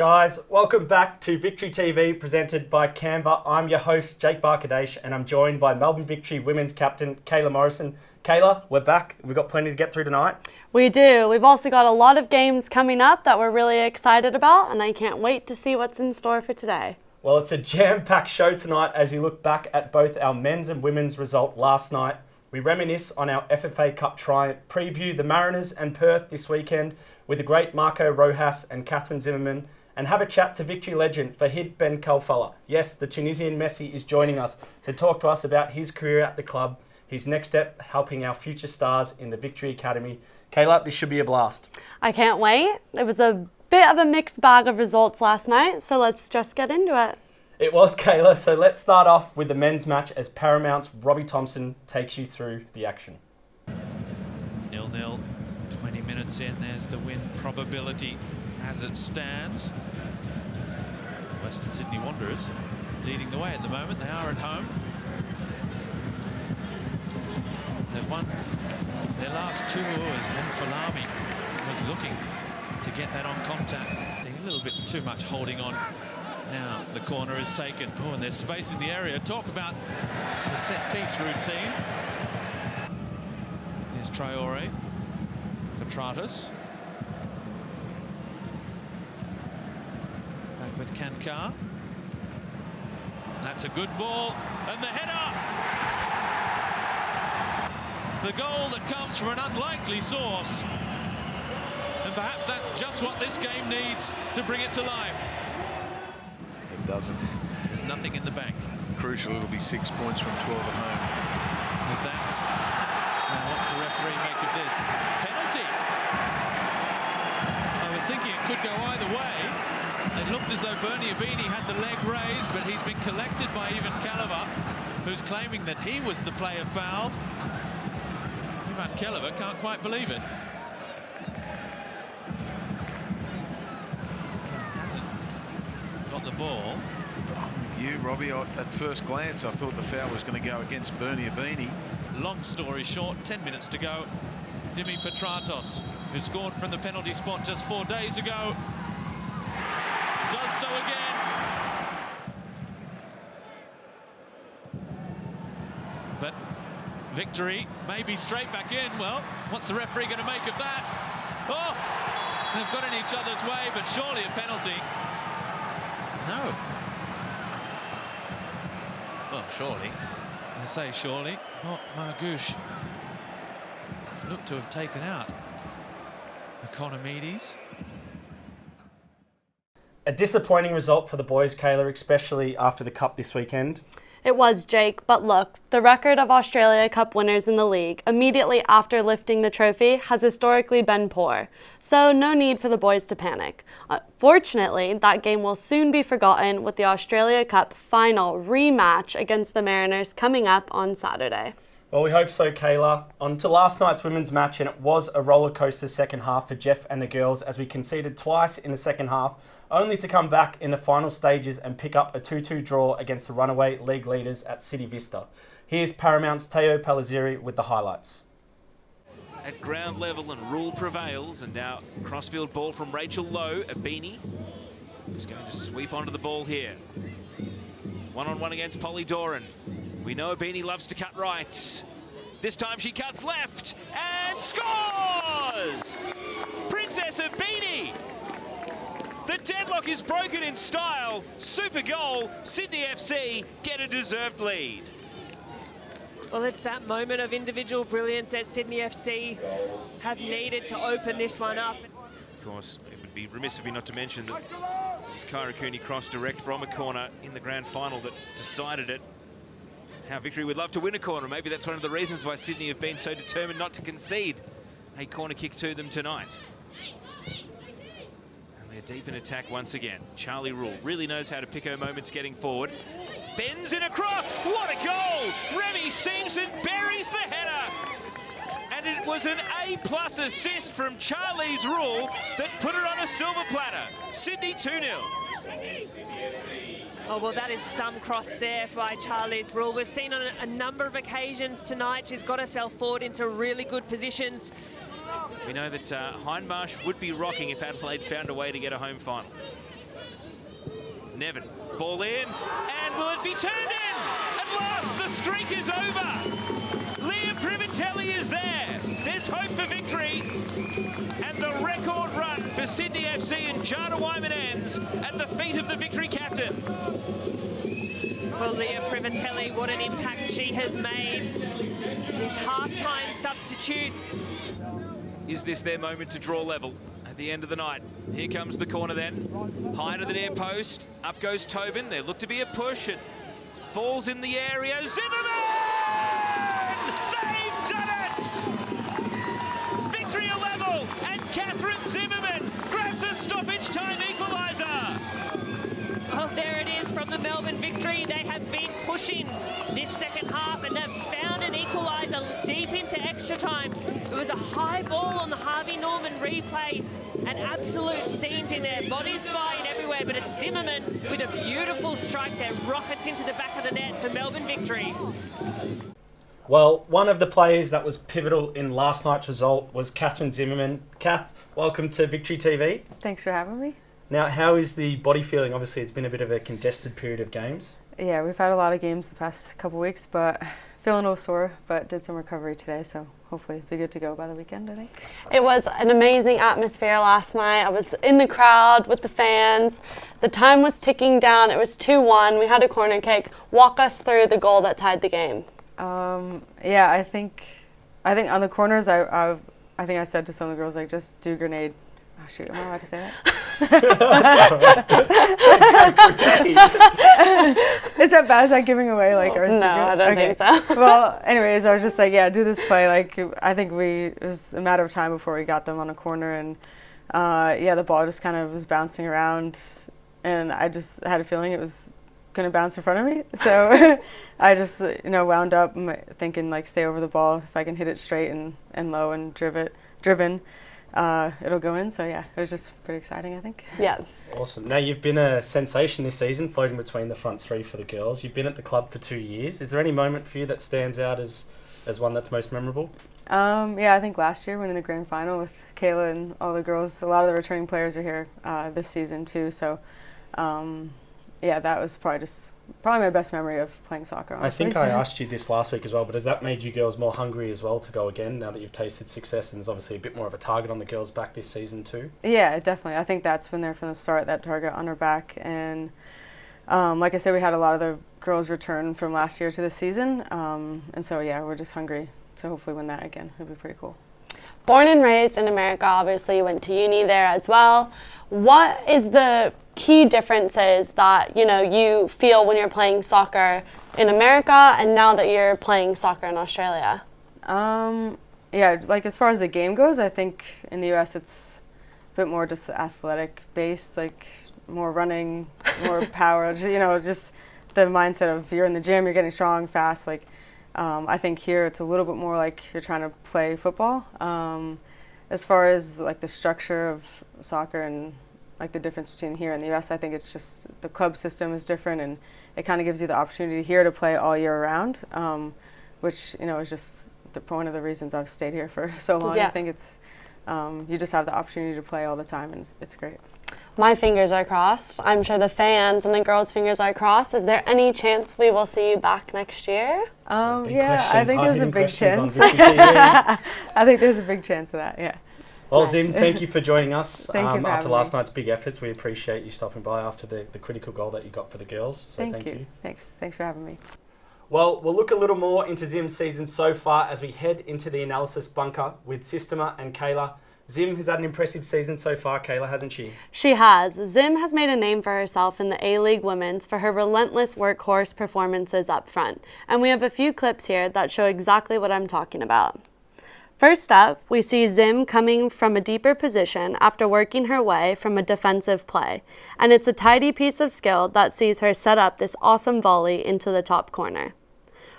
Guys, welcome back to Victory TV presented by Canva. I'm your host, Jake Barkadesh, and I'm joined by Melbourne Victory women's captain, Kayla Morrison. Kayla, we're back. We've got plenty to get through tonight. We do. We've also got a lot of games coming up that we're really excited about, and I can't wait to see what's in store for today. Well, it's a jam-packed show tonight as you look back at both our men's and women's result last night. We reminisce on our FFA Cup triumph, preview the Mariners and Perth this weekend with the great Marco Rojas and Catherine Zimmerman, and have a chat to Victory legend Fahed Ben K. Yes, the Tunisian Messi is joining us to talk to us about his career at the club, his next step helping our future stars in the Victory Academy. Kayla, this should be a blast. I can't wait. It was a bit of a mixed bag of results last night, so let's just get into it. It was, Kayla, so let's start off with the men's match as Paramount's Robbie Thompson takes you through the action. 0-0, 20 minutes in, there's the win probability as it stands. Western Sydney Wanderers leading the way at the moment. They are at home. They've won their last two as Ben Falami was looking to get that on contact. A little bit too much holding on. Now the corner is taken. Oh, and there's space in the area. Talk about the set-piece routine. Here's Traore. Petratus. Back with Kankar. That's a good ball. And the header! The goal that comes from an unlikely source. And perhaps that's just what this game needs to bring it to life. It doesn't. There's nothing in the bank. Crucial, it'll be 6 points from 12 at home. Is that? Now what's the referee make of this? Penalty! I was thinking it could go either way. It looked as though Bernie Abini had the leg raised, but he's been collected by Ivan Kaleva, who's claiming that he was the player fouled. Ivan Kaleva can't quite believe it. He hasn't got the ball. I'm with you, Robbie. At first glance, I thought the foul was going to go against Bernie Abini. Long story short, 10 minutes to go. Dimi Petratos, who scored from the penalty spot just 4 days ago, does so again. But Victory may be straight back in. Well, what's the referee going to make of that? Oh, they've got in each other's way, but surely a penalty. No. Well, surely. I say surely, not Margouche. Looked to have taken out Economides. A disappointing result for the boys, Kayla, especially after the Cup this weekend. It was, Jake, but look, the record of Australia Cup winners in the league immediately after lifting the trophy has historically been poor, so no need for the boys to panic. Fortunately, that game will soon be forgotten with the Australia Cup final rematch against the Mariners coming up on Saturday. Well, we hope so, Kayla. On to last night's women's match, and it was a rollercoaster second half for Jeff and the girls as we conceded twice in the second half, only to come back in the final stages and pick up a 2-2 draw against the runaway league leaders at City Vista. Here's Paramount's Teo Palazziri with the highlights. At ground level and rule prevails, and now crossfield ball from Rachel Lowe. Abini is going to sweep onto the ball here. One-on-one against Polly Doran. We know Abini loves to cut right. This time she cuts left and scores! Princess Abini! The deadlock is broken in style. Super goal. Sydney FC get a deserved lead. Well, it's that moment of individual brilliance that Sydney FC have needed to open this one up. Of course, it would be remiss of me not to mention that it was Kyra Cooney cross direct from a corner in the grand final that decided it. How Victory would love to win a corner. Maybe that's one of the reasons why Sydney have been so determined not to concede a corner kick to them tonight. And they're deep in attack once again. Charlie Rule really knows how to pick her moments getting forward. Bends in across. What a goal! Remy Simpson buries the header. And it was an A+ assist from Charlie's Rule that put her on a silver platter. Sydney 2-0. Oh, well, that is some cross there by Charlie's Rule. We've seen on a number of occasions tonight she's got herself forward into really good positions. We know that Hindmarsh would be rocking if Adelaide found a way to get a home final. Nevin, ball in, and will it be turned in? At last, the streak is over. Leah Privatelli is there. There's hope for victory. And the record run for Sydney FC and Jada Wyman ends at the feet of the victory captain. Well, Leah Privatelli, what an impact she has made. This half-time substitute. Is this their moment to draw level at the end of the night? Here comes the corner then. High to the near post. Up goes Tobin. There looked to be a push. It falls in the area. Zimmerman! They've done it! Victory a level, and Catherine Zimmerman grabs a stoppage time equaliser. Oh, there it is from the Melbourne Victory. They have been pushing this second half and they've found an equaliser deep into extra time. It was a high ball on the Harvey Norman replay and absolute scenes in there, bodies flying everywhere, but it's Zimmerman with a beautiful strike that rockets into the back of the net for Melbourne Victory. Well, one of the players that was pivotal in last night's result was Catherine Zimmerman. Kath, welcome to Victory TV. Thanks for having me. Now, how is the body feeling? Obviously, it's been a bit of a congested period of games. Yeah, we've had a lot of games the past couple weeks, but feeling a little sore, but did some recovery today, so hopefully be good to go by the weekend, I think. It was an amazing atmosphere last night. I was in the crowd with the fans. The time was ticking down. It was 2-1. We had a corner kick. Walk us through the goal that tied the game. Yeah, I think on the corners, I think I said to some of the girls, like, just do grenade. Oh, shoot, am I allowed to say that? Is that bad? Is that giving away, like, our secret? No, I don't think so. Well, anyways, I was just like, yeah, do this play. Like, I think it was a matter of time before we got them on a corner, and yeah, the ball just kind of was bouncing around, and I just had a feeling it was going to bounce in front of me. So I just, wound up thinking, like, stay over the ball. If I can hit it straight and low and driven, it'll go in. So yeah, it was just pretty exciting, I think. Yeah. Awesome. Now, you've been a sensation this season, floating between the front three for the girls. You've been at the club for 2 years. Is there any moment for you that stands out as one that's most memorable? Yeah, I think last year winning the grand final with Kayla and all the girls, a lot of the returning players are here this season too. So yeah, that was probably my best memory of playing soccer, honestly. I think I asked you this last week as well, but has that made you girls more hungry as well to go again now that you've tasted success, and there's obviously a bit more of a target on the girls' back this season too? Yeah, definitely. I think that's been there from the start, that target on her back. And like I said, we had a lot of the girls return from last year to this season. And so, yeah, we're just hungry to hopefully win that again. It'd be pretty cool. Born and raised in America, obviously you went to uni there as well. What is the key differences that you feel when you're playing soccer in America and now that you're playing soccer in Australia? Yeah, like as far as the game goes, I think in the US it's a bit more just athletic based, like more running, more power, just the mindset of you're in the gym, you're getting strong, fast. Like I think here it's a little bit more like you're trying to play football. As far as like the structure of soccer and like the difference between here and the US, I think it's just the club system is different, and it kind of gives you the opportunity here to play all year round, which is just one of the reasons I've stayed here for so long. Yeah. I think it's you just have the opportunity to play all the time, and it's great. My fingers are crossed. I'm sure the fans and the girls' fingers are crossed. Is there any chance we will see you back next year? Yeah, I think there's a big chance. I I think there's a big chance of that, yeah. Well, Zim, thank you for joining us. Thank you for after having last me. night's big efforts, we appreciate you stopping by after the critical goal that you got for the girls. So thank you. Thanks for having me. Well, we'll look a little more into Zim's season so far as we head into the analysis bunker with Sistema and Kayla. Zim has had an impressive season so far, Kayla, hasn't she? She has. Zim has made a name for herself in the A-League Women's for her relentless workhorse performances up front. And we have a few clips here that show exactly what I'm talking about. First up, we see Zim coming from a deeper position after working her way from a defensive play. And it's a tidy piece of skill that sees her set up this awesome volley into the top corner.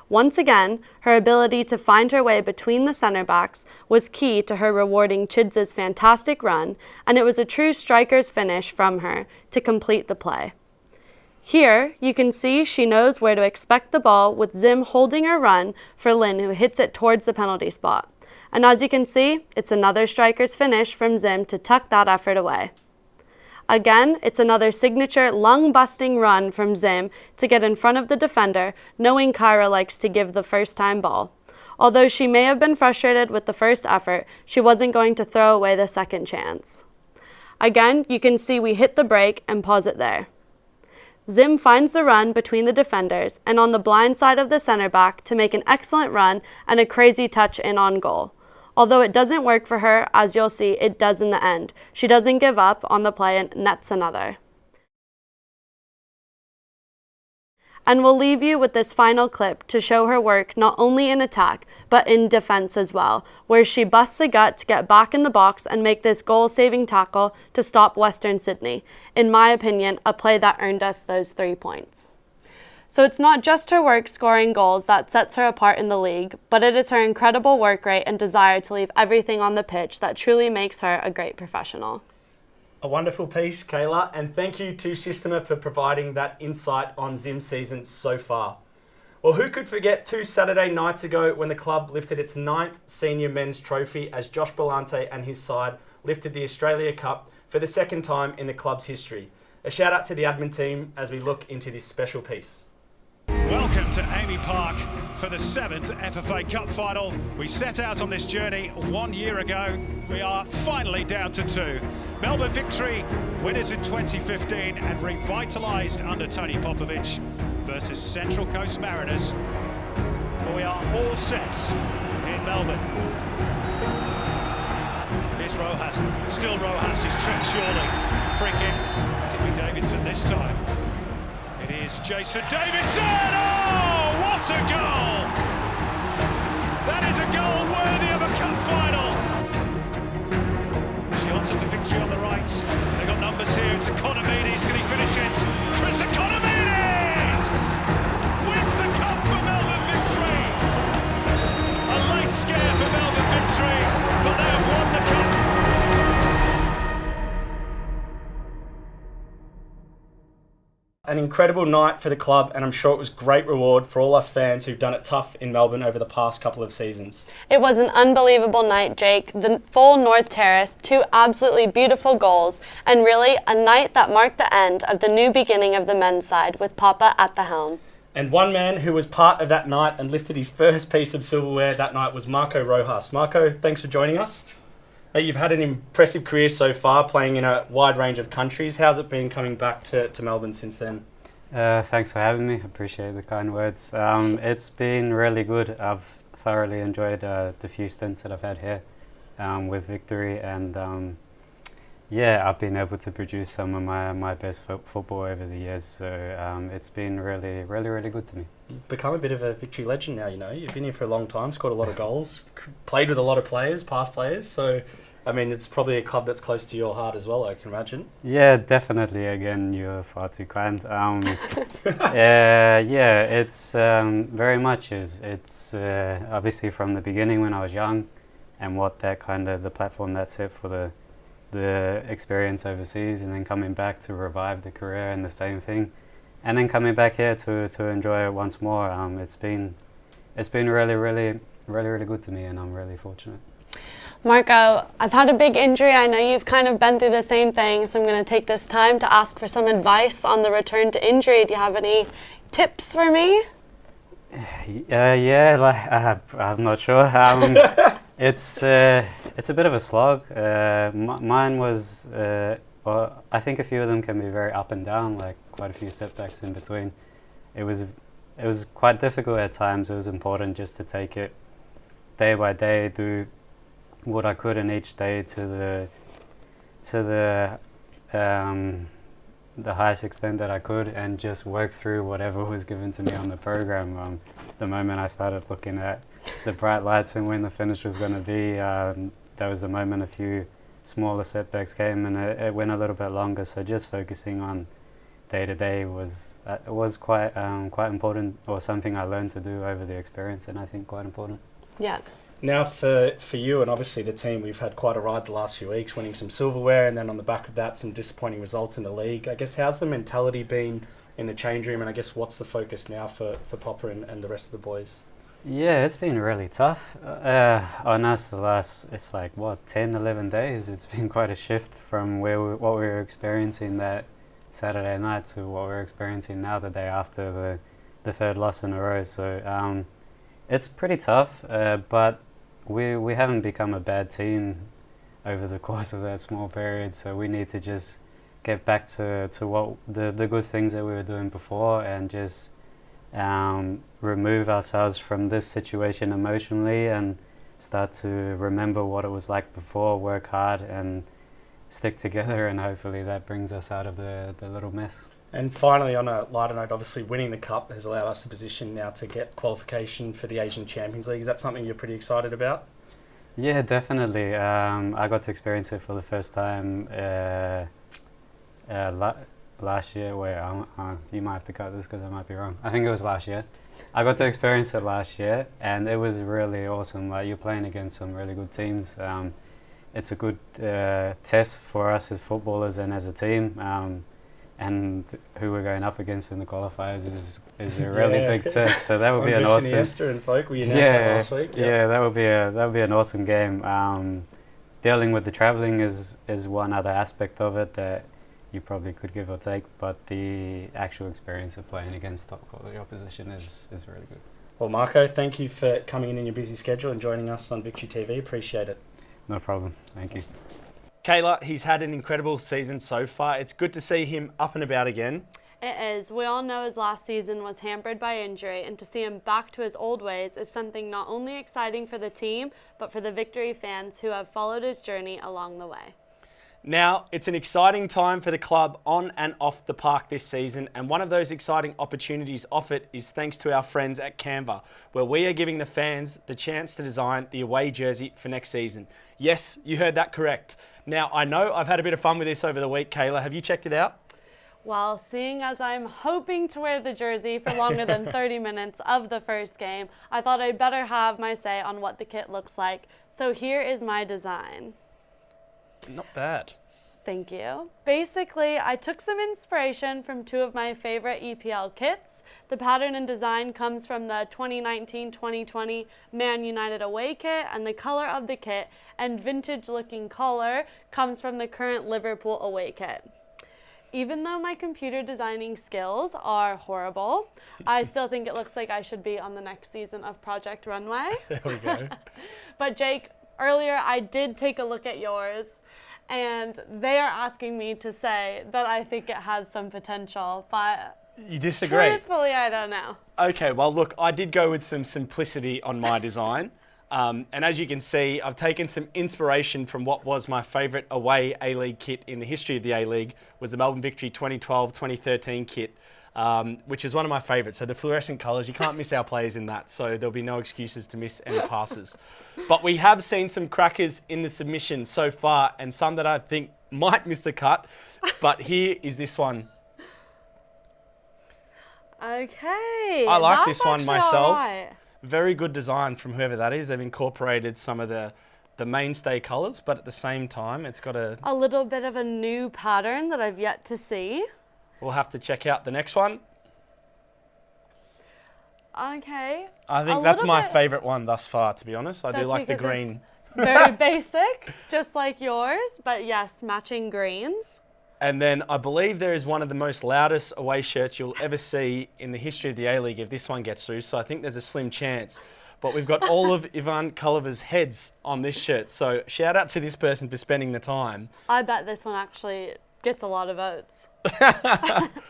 Once again, her ability to find her way between the center backs was key to her rewarding Chids' fantastic run, and it was a true striker's finish from her to complete the play. Here, you can see she knows where to expect the ball with Zim holding her run for Lynn, who hits it towards the penalty spot. And as you can see, it's another striker's finish from Zim to tuck that effort away. Again, it's another signature lung-busting run from Zim to get in front of the defender, knowing Kyra likes to give the first-time ball. Although she may have been frustrated with the first effort, she wasn't going to throw away the second chance. Again, you can see we hit the break and pause it there. Zim finds the run between the defenders and on the blind side of the center back to make an excellent run and a crazy touch in on goal. Although it doesn't work for her, as you'll see, it does in the end. She doesn't give up on the play and nets another. And we'll leave you with this final clip to show her work not only in attack, but in defense as well, where she busts a gut to get back in the box and make this goal-saving tackle to stop Western Sydney. In my opinion, a play that earned us those 3 points. So it's not just her work scoring goals that sets her apart in the league, but it is her incredible work rate and desire to leave everything on the pitch that truly makes her a great professional. A wonderful piece, Kayla, and thank you to Systema for providing that insight on Zim's season so far. Well, who could forget 2 Saturday nights ago when the club lifted its 9th senior men's trophy as Josh Belante and his side lifted the Australia Cup for the 2nd time in the club's history. A shout out to the admin team as we look into this special piece. Welcome to Amy Park for the 7th FFA Cup final. We set out on this journey 1 year ago. We are finally down to 2. Melbourne Victory, winners in 2015 and revitalised under Tony Popovich, versus Central Coast Mariners. We are all set in Melbourne. Here's Rojas, still Rojas, he's tripped surely. Free kick, Tippy Davidson this time. It is Jason Davidson! Oh, what a goal! That is a goal worthy of a cup final. Shota for Victory on the right. They've got numbers here. It's Economides. Can he finish it? Chris Economides! Wins the cup for Melbourne Victory. A late scare for Melbourne Victory, but they have won the cup. An incredible night for the club, and I'm sure it was great reward for all us fans who've done it tough in Melbourne over the past couple of seasons. It was an unbelievable night, Jake. The full North Terrace, 2 absolutely beautiful goals, and really a night that marked the end of the new beginning of the men's side with Papa at the helm. And one man who was part of that night and lifted his first piece of silverware that night was Marco Rojas. Marco, thanks for joining us. You've had an impressive career so far, playing in a wide range of countries. How's it been coming back to Melbourne since then? Thanks for having me. Appreciate the kind words. It's been really good. I've thoroughly enjoyed the few stints that I've had here with Victory, and yeah, I've been able to produce some of my best football over the years. So it's been really good to me. You've become a bit of a Victory legend now. You know, you've been here for a long time, scored a lot of goals, played with a lot of players, past players. So, I mean, it's probably a club that's close to your heart as well, I can imagine. Yeah, definitely. Again, you're far too kind. Yeah, it's very much is. It's obviously from the beginning when I was young, and what that kind of the platform that set for the experience overseas, and then coming back to revive the career and the same thing, and then coming back here to enjoy it once more. It's been really good to me, and I'm really fortunate. Marco, I've had a big injury. I know you've kind of been through the same thing, so I'm going to take this time to ask for some advice on the return to injury. Do you have any tips for me? Yeah, I'm not sure. It's a bit of a slog. Mine was, well, I think a few of them can be very up and down, like quite a few setbacks in between. It was quite difficult at times. It was important just to take it day by day, do what I could in each day to the highest extent that I could, and just work through whatever was given to me on the program. The moment I started looking at the bright lights and when the finish was going to be, that was the moment a few smaller setbacks came, and it went a little bit longer. So just focusing on day to day was quite important, or something I learned to do over the experience, and I think quite important. Yeah. Now for you and obviously the team, we've had quite a ride the last few weeks, winning some silverware, and then on the back of that, some disappointing results in the league. I guess, how's the mentality been in the change room, and I guess what's the focus now for Popper and the rest of the boys? Yeah, it's been really tough on us the last, it's like, what, 10, 11 days? It's been quite a shift from what we were experiencing that Saturday night to what we're experiencing now the day after the third loss in a row. So it's pretty tough, but we haven't become a bad team over the course of that small period, so we need to just get back to what the good things that we were doing before and just remove ourselves from this situation emotionally and start to remember what it was like before, work hard and stick together, and hopefully that brings us out of the little mess. And finally, on a lighter note, obviously winning the Cup has allowed us a position now to get qualification for the Asian Champions League. Is that something you're pretty excited about? Yeah, definitely. I got to experience it for the first time last year. Wait, you might have to cut this because I might be wrong. I think it was last year. I got to experience it last year, and it was really awesome. Like, you're playing against some really good teams. It's a good test for us as footballers and as a team. And who we're going up against in the qualifiers is a really big test. So that would be an awesome. Iniesta and Folk, we announced that last week. Yeah, that would be an awesome game. Dealing with the travelling is one other aspect of it that you probably could give or take, but the actual experience of playing against top quality opposition is really good. Well, Marco, thank you for coming in your busy schedule and joining us on Victory TV. Appreciate it. No problem. Thank you. Kayla, he's had an incredible season so far. It's good to see him up and about again. It is. We all know his last season was hampered by injury, and to see him back to his old ways is something not only exciting for the team, but for the Victory fans who have followed his journey along the way. Now, it's an exciting time for the club on and off the park this season, and one of those exciting opportunities off it is thanks to our friends at Canva, where we are giving the fans the chance to design the away jersey for next season. Yes, you heard that correct. Now, I know I've had a bit of fun with this over the week. Kayla, have you checked it out? Well, seeing as I'm hoping to wear the jersey for longer than 30 minutes of the first game, I thought I'd better have my say on what the kit looks like. So here is my design. Not bad. Thank you. Basically, I took some inspiration from two of my favorite EPL kits. The pattern and design comes from the 2019-2020 Man United away kit, and the color of the kit and vintage-looking color comes from the current Liverpool away kit. Even though my computer designing skills are horrible, I still think it looks like I should be on the next season of Project Runway. There we go. But Jake, earlier I did take a look at yours, and they are asking me to say that I think it has some potential, but you disagree? Truthfully, I don't know. Okay, well, look, I did go with some simplicity on my design. And as you can see, I've taken some inspiration from what was my favourite away A-League kit in the history of the A-League, was the Melbourne Victory 2012-2013 kit, which is one of my favourites. So the fluorescent colours, you can't miss our players in that, so there'll be no excuses to miss any passes. But we have seen some crackers in the submissions so far, and some that I think might miss the cut, but here is this one. Okay. I like this one myself. Right. Very good design from whoever that is. They've incorporated some of the mainstay colours, but at the same time, it's got a little bit of a new pattern that I've yet to see. We'll have to check out the next one. Okay. I think that's my favourite one thus far, to be honest. I do like the green. Very basic, just like yours, but yes, matching greens. And then I believe there is one of the most loudest away shirts you'll ever see in the history of the A-League if this one gets through. So I think there's a slim chance. But we've got all of Ivan Kulova's heads on this shirt. So shout out to this person for spending the time. I bet this one actually gets a lot of votes.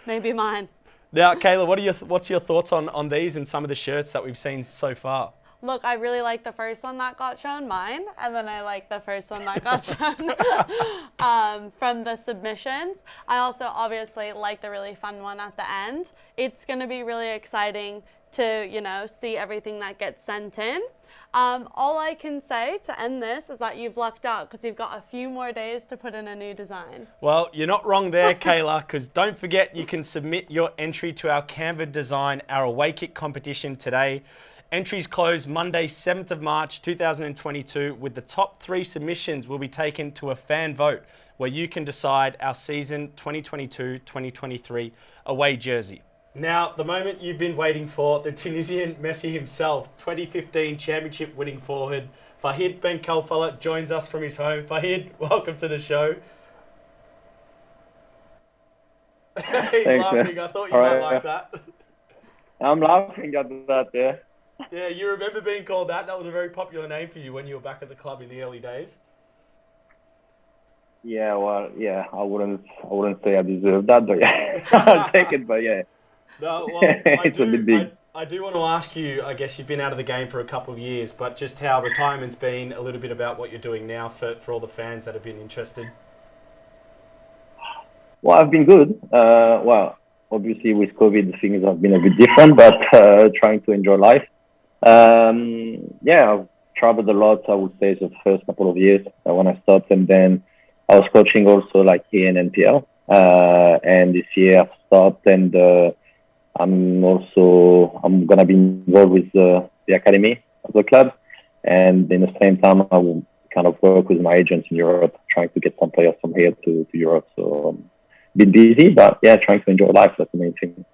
Maybe mine. Now, Kayla, what's your thoughts on these and some of the shirts that we've seen so far? Look, I really like the first one that got shown, mine, and then I like the first one that got shown from the submissions. I also obviously like the really fun one at the end. It's going to be really exciting to, see everything that gets sent in. All I can say to end this is that you've lucked out because you've got a few more days to put in a new design. Well, you're not wrong there, Kayla, because don't forget you can submit your entry to our Canva Design, our away kit competition today. Entries close Monday, 7th of March 2022, with the top 3 submissions will be taken to a fan vote where you can decide our season 2022-2023 away jersey. Now, the moment you've been waiting for, the Tunisian Messi himself, 2015 championship winning forward, Fahed Ben K joins us from his home. Fahed, welcome to the show. He's Thanks, laughing. man. I thought you All might right, like that. I'm laughing at that, yeah. Yeah, you remember being called that? That was a very popular name for you when you were back at the club in the early days. Yeah, well, yeah, I wouldn't say I deserve that, but yeah, I'll take it, but yeah. No, well, I It's a bit big. I do want to ask you, I guess you've been out of the game for a couple of years, but just how retirement's been, a little bit about what you're doing now for all the fans that have been interested. Well, I've been good. Well, obviously with COVID, things have been a bit different, but trying to enjoy life. Yeah, I've traveled a lot, I would say, the first couple of years when I stopped, and then I was coaching also like here in NPL. And this year I've stopped, and I'm gonna be involved with the academy of the club, and in the same time I will kind of work with my agents in Europe, trying to get some players from here to Europe. So been busy, but yeah, trying to enjoy life. That's the main thing.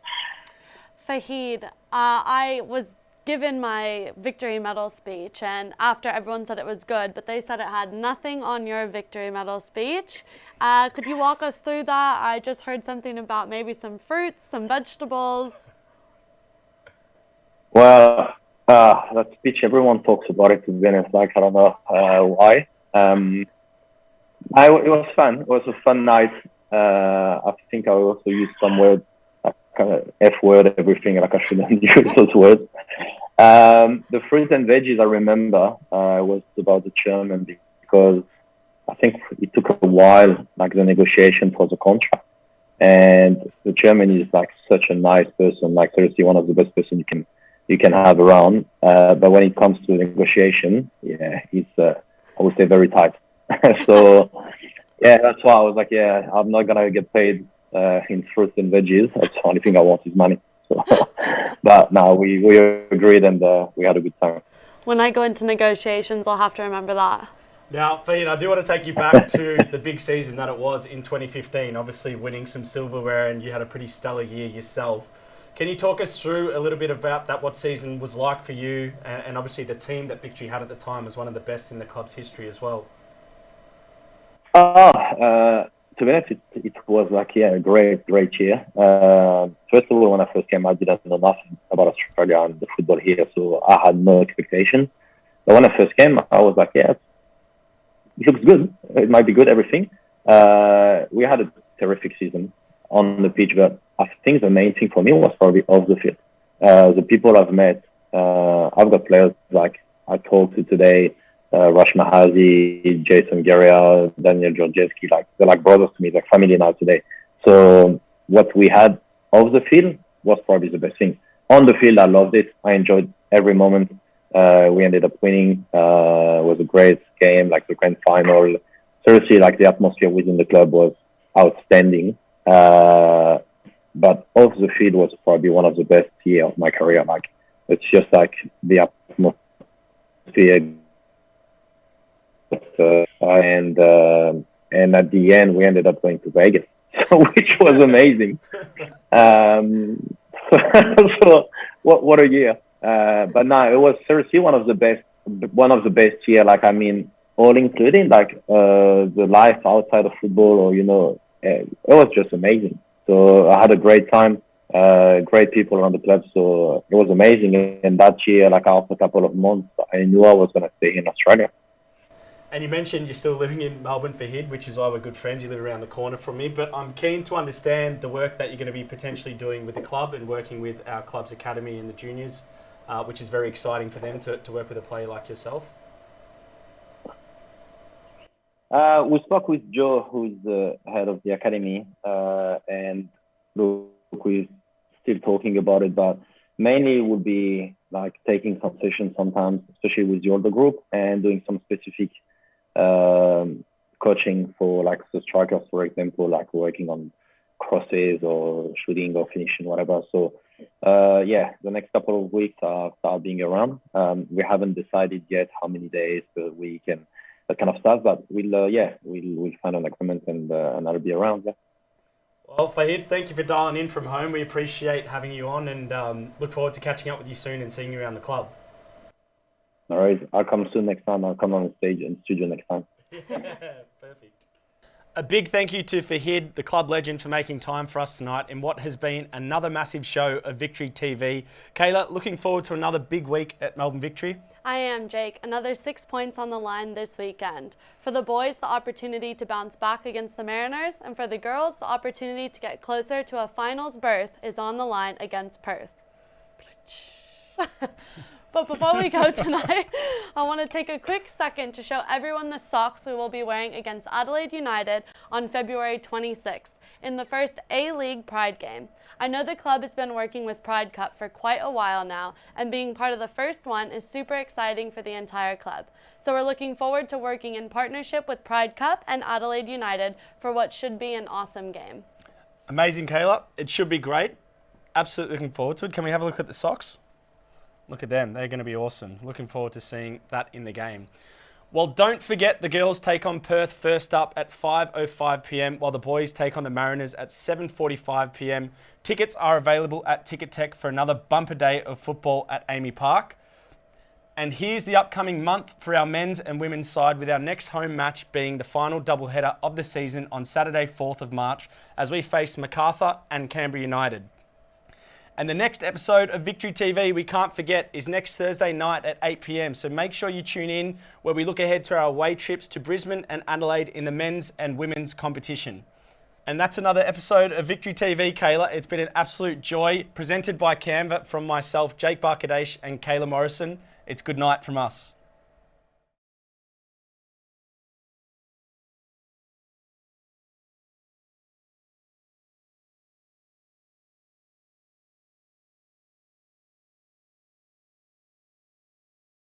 Fahed, I was given my victory medal speech, and after everyone said it was good, but they said it had nothing on your victory medal speech. Could you walk us through that? I just heard something about maybe some fruits, some vegetables. Well, that speech, everyone talks about it, to be honest. Like, I don't know why. It was fun. It was a fun night. I think I also used some word, like F word, everything, like I shouldn't use those words. The fruits and veggies, I remember, was about the chairman, because I think it took a while, like the negotiation for the contract. And the chairman is like such a nice person, like seriously one of the best person you can have around. But when it comes to negotiation, yeah, he's I would say very tight. So yeah, that's why I was like, yeah, I'm not gonna get paid in fruits and veggies. That's the only thing I want is money. So, but no, we agreed, and we had a good time. When I go into negotiations, I'll have to remember that. Now, Fahed, I do want to take you back to the big season that it was in 2015, obviously winning some silverware, and you had a pretty stellar year yourself. Can you talk us through a little bit about that, what season was like for you, and obviously the team that Victory had at the time was one of the best in the club's history as well? To be honest, it was like, yeah, a great year. First of all, when I first came, I didn't know nothing about Australia and the football here, so I had no expectation. But when I first came, I was like, yeah, it looks good. It might be good, everything. We had a terrific season on the pitch, but I think the main thing for me was probably off the field. The people I've met, I've got players like I talked to today, Rash Mahazi, Jason Guerra, Daniel Georgievski, like they're like brothers to me, like family now today. So what we had off the field was probably the best thing. On the field, I loved it. I enjoyed every moment. We ended up winning. It was a great game, like the grand final. Seriously, like the atmosphere within the club was outstanding. But off the field was probably one of the best years of my career. Like it's just like the atmosphere. And at the end, we ended up going to Vegas, which was amazing. So what a year! But no, it was seriously one of the best year. Like I mean, all including like the life outside of football, or it was just amazing. So I had a great time, great people around the club. So it was amazing. And that year, like after a couple of months, I knew I was going to stay in Australia. And you mentioned you're still living in Melbourne, Fahed, which is why we're good friends. You live around the corner from me. But I'm keen to understand the work that you're going to be potentially doing with the club and working with our club's academy and the juniors, which is very exciting for them to work with a player like yourself. We spoke with Joe, who is the head of the academy, and look, we're still talking about it, but mainly it would be like taking some sessions sometimes, especially with the older group, and doing some specific coaching for like the strikers, for example, like working on crosses or shooting or finishing, whatever. So yeah, the next couple of weeks I'll start being around. We haven't decided yet how many days per week and that kind of stuff, but we'll find an agreement and I'll be around. Yeah. Well, Fahed, thank you for dialing in from home. We appreciate having you on and look forward to catching up with you soon and seeing you around the club. No worries. I'll come soon next time. I'll come on the stage and studio next time. Perfect. A big thank you to Fahed, the club legend, for making time for us tonight in what has been another massive show of Victory TV. Kayla, looking forward to another big week at Melbourne Victory. I am, Jake. Another 6 points on the line this weekend. For the boys, the opportunity to bounce back against the Mariners, and for the girls, the opportunity to get closer to a finals berth is on the line against Perth. But before we go tonight, I want to take a quick second to show everyone the socks we will be wearing against Adelaide United on February 26th in the first A-League Pride game. I know the club has been working with Pride Cup for quite a while now, and being part of the first one is super exciting for the entire club. So we're looking forward to working in partnership with Pride Cup and Adelaide United for what should be an awesome game. Amazing, Kayla. It should be great. Absolutely looking forward to it. Can we have a look at the socks? Look at them. They're going to be awesome. Looking forward to seeing that in the game. Well, don't forget the girls take on Perth first up at 5:05 p.m, while the boys take on the Mariners at 7:45 p.m. Tickets are available at Ticket Tech for another bumper day of football at Amy Park. And here's the upcoming month for our men's and women's side, with our next home match being the final doubleheader of the season on Saturday, 4th of March, as we face Macarthur and Canberra United. And the next episode of Victory TV, we can't forget, is next Thursday night at 8 p.m. So make sure you tune in, where we look ahead to our away trips to Brisbane and Adelaide in the men's and women's competition. And that's another episode of Victory TV, Kayla. It's been an absolute joy, presented by Canva, from myself, Jake Barkadesh, and Kayla Morrison. It's good night from us.